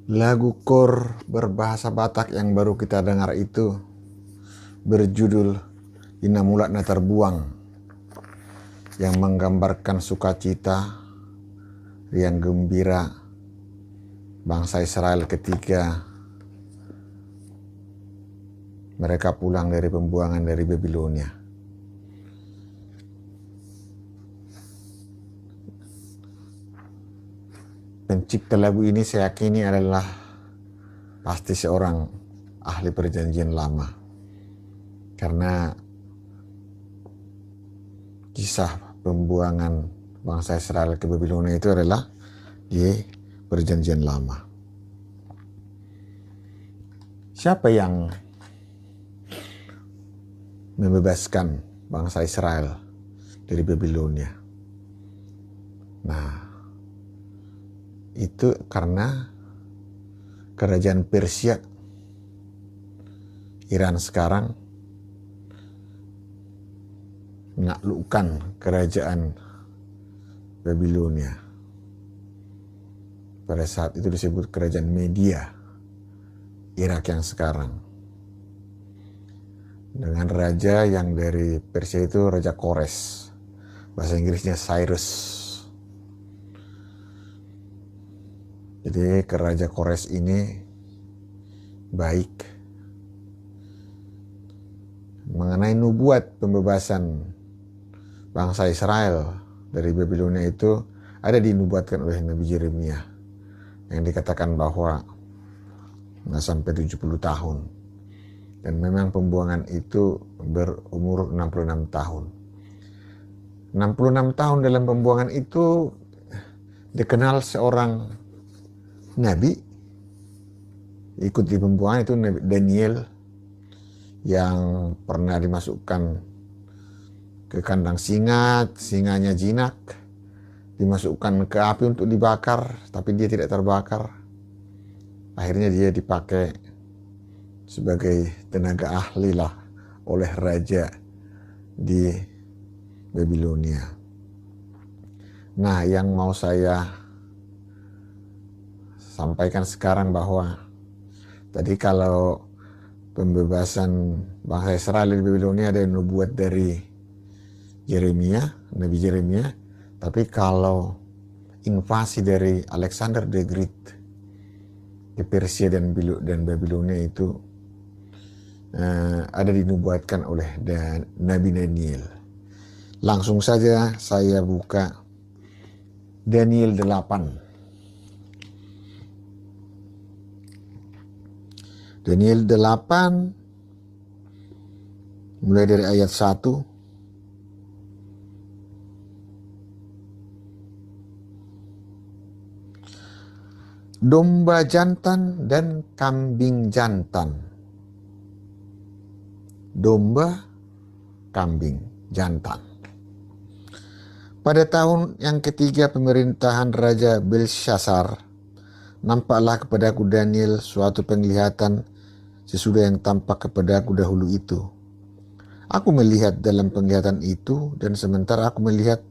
Lagu kor berbahasa Batak yang baru kita dengar itu berjudul Ina Mulat Na Terbuang, yang menggambarkan sukacita, riang gembira bangsa Israel ketika mereka pulang dari pembuangan dari Babilonia. Pencipta lagu ini saya yakini adalah pasti seorang ahli perjanjian lama, karena kisah pembuangan bangsa Israel ke Babilonia itu adalah di perjanjian lama. Siapa yang membebaskan bangsa Israel dari Babilonia? Nah, itu karena kerajaan Persia, Iran sekarang, menaklukkan kerajaan Babilonia. Pada saat itu disebut kerajaan Media, Irak yang sekarang. Dengan raja yang dari Persia itu Raja Kores, bahasa Inggrisnya Cyrus. Jadi Raja Kores ini baik. Mengenai nubuat pembebasan bangsa Israel dari Babilonia itu ada dinubuatkan oleh Nabi Yeremia, yang dikatakan bahwa nggak sampai 70 tahun. Dan memang pembuangan itu berumur 66 tahun. 66 tahun dalam pembuangan itu dikenal seorang Nabi ikut di pembuangan itu, Nabi Daniel, yang pernah dimasukkan ke kandang singa, singanya jinak, dimasukkan ke api untuk dibakar, tapi dia tidak terbakar. Akhirnya dia dipakai sebagai tenaga ahli lah oleh raja di Babilonia. Nah, yang mau saya sampaikan sekarang bahwa tadi kalau pembebasan bangsa Israel di Babilonia ada nubuat dari Yeremia, Nabi Yeremia, tapi kalau invasi dari Alexander the Great ke Persia dan Babilonia itu ada dinubuatkan oleh Nabi Daniel. Langsung saja saya buka Daniel 8. Daniel 8 mulai dari ayat 1. Domba jantan dan kambing jantan. Domba, kambing jantan. Pada tahun yang ketiga pemerintahan Raja Belshazzar, nampaklah kepadaku Daniel suatu penglihatan sesudah yang tampak kepadaku dahulu itu. Aku melihat dalam penglihatan itu, dan sementara aku melihat,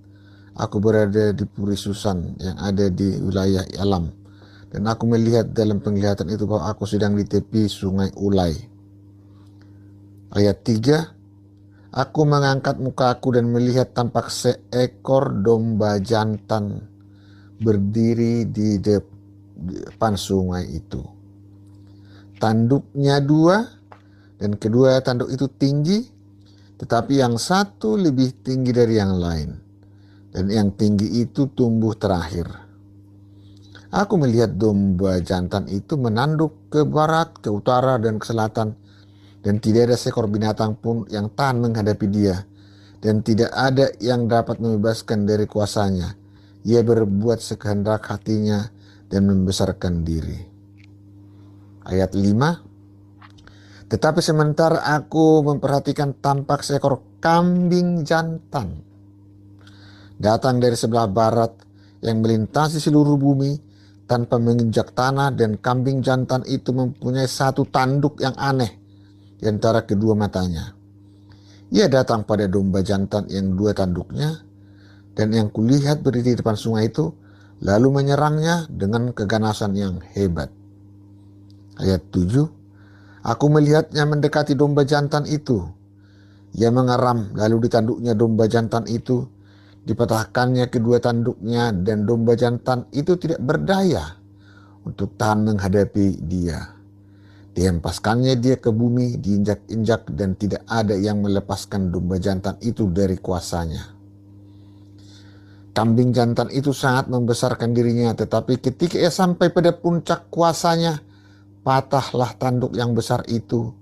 aku berada di Puri Susan yang ada di wilayah Elam. Dan aku melihat dalam penglihatan itu bahwa aku sedang di tepi sungai Ulai. Ayat 3. Aku mengangkat mukaku dan melihat tampak seekor domba jantan berdiri di depan sungai itu. Tanduknya 2, dan kedua tanduk itu tinggi, tetapi yang satu lebih tinggi dari yang lain, dan yang tinggi itu tumbuh terakhir. Aku melihat domba jantan itu menanduk ke barat, ke utara, dan ke selatan, dan tidak ada seekor binatang pun yang tahan menghadapi dia, dan tidak ada yang dapat membebaskan dari kuasanya. Ia berbuat sekehendak hatinya dan membesarkan diri. Ayat 5. Tetapi sementara aku memperhatikan, tampak seekor kambing jantan datang dari sebelah barat yang melintasi seluruh bumi tanpa menginjak tanah, dan kambing jantan itu mempunyai satu tanduk yang aneh di antara kedua matanya. Ia datang pada domba jantan yang 2 tanduknya, dan yang kulihat berdiri di depan sungai itu, lalu menyerangnya dengan keganasan yang hebat. Ayat 7. Aku melihatnya mendekati domba jantan itu. Ia mengeram, lalu ditanduknya domba jantan itu. Dipatahkannya kedua tanduknya, dan domba jantan itu tidak berdaya untuk tahan menghadapi dia. Dihempaskannya dia ke bumi, diinjak-injak, dan tidak ada yang melepaskan domba jantan itu dari kuasanya. Kambing jantan itu sangat membesarkan dirinya, tetapi ketika ia sampai pada puncak kuasanya, patahlah tanduk yang besar itu.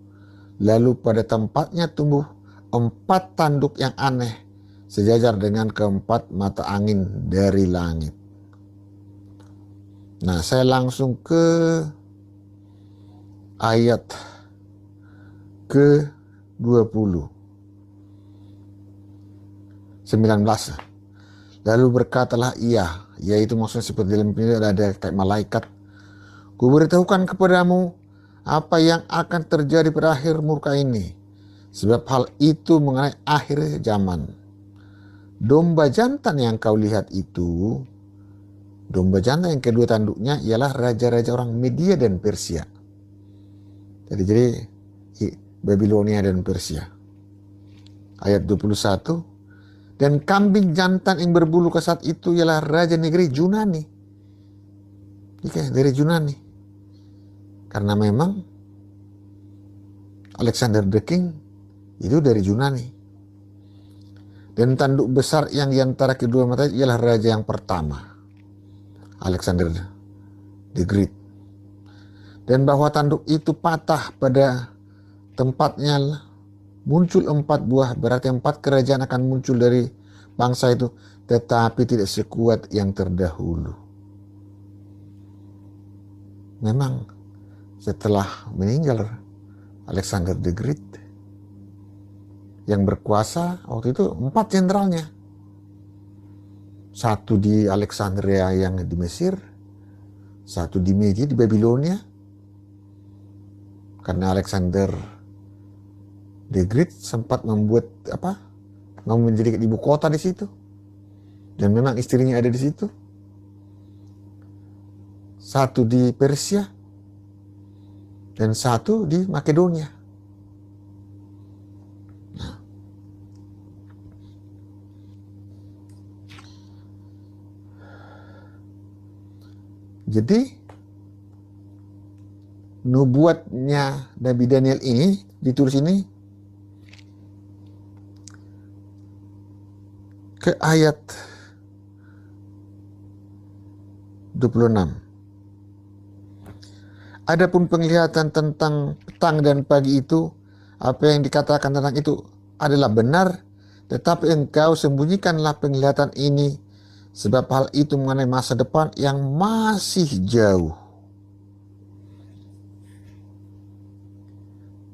Lalu pada tempatnya tumbuh 4 tanduk yang aneh, sejajar dengan keempat mata angin dari langit. Nah, saya langsung ke ayat ke-20. 19. Lalu berkatalah ia, yaitu maksudnya seperti dalam ini ada kayak malaikat, kuberitahukan kepadamu apa yang akan terjadi pada akhir murka ini, sebab hal itu mengenai akhir zaman. Domba jantan yang kau lihat itu, domba jantan yang kedua tanduknya ialah raja-raja orang Media dan Persia. Jadi Babilonia dan Persia. Ayat 21. Dan kambing jantan yang berbulu kesat itu ialah raja negeri Yunani. Dari Yunani. Karena memang Alexander the King itu dari Yunani. Dan tanduk besar yang diantara kedua mata ialah raja yang pertama, Alexander the Great. Dan bahwa tanduk itu patah pada tempatnya, muncul 4 buah, berarti 4 kerajaan akan muncul dari bangsa itu, tetapi tidak sekuat yang terdahulu. Memang setelah meninggal Alexander the Great, yang berkuasa waktu itu 4 jenderalnya. 1 di Alexandria yang di Mesir, 1 di Media di Babilonia, karena Alexander the Great sempat membuat mau menjadikan ibu kota di situ, dan memang istrinya ada di situ. 1 di Persia dan 1 di Makedonia. Jadi nubuatnya Nabi Daniel ini ditulis ini ke ayat 26. Adapun penglihatan tentang petang dan pagi itu, apa yang dikatakan tentang itu adalah benar, tetapi engkau sembunyikanlah penglihatan ini, sebab hal itu mengenai masa depan yang masih jauh.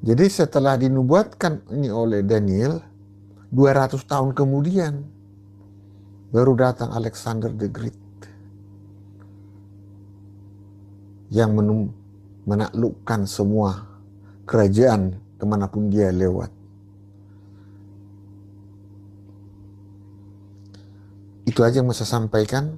Jadi setelah dinubuatkan ini oleh Daniel, 200 tahun kemudian baru datang Alexander the Great yang menaklukkan semua kerajaan kemanapun dia lewat. Itu aja yang saya sampaikan.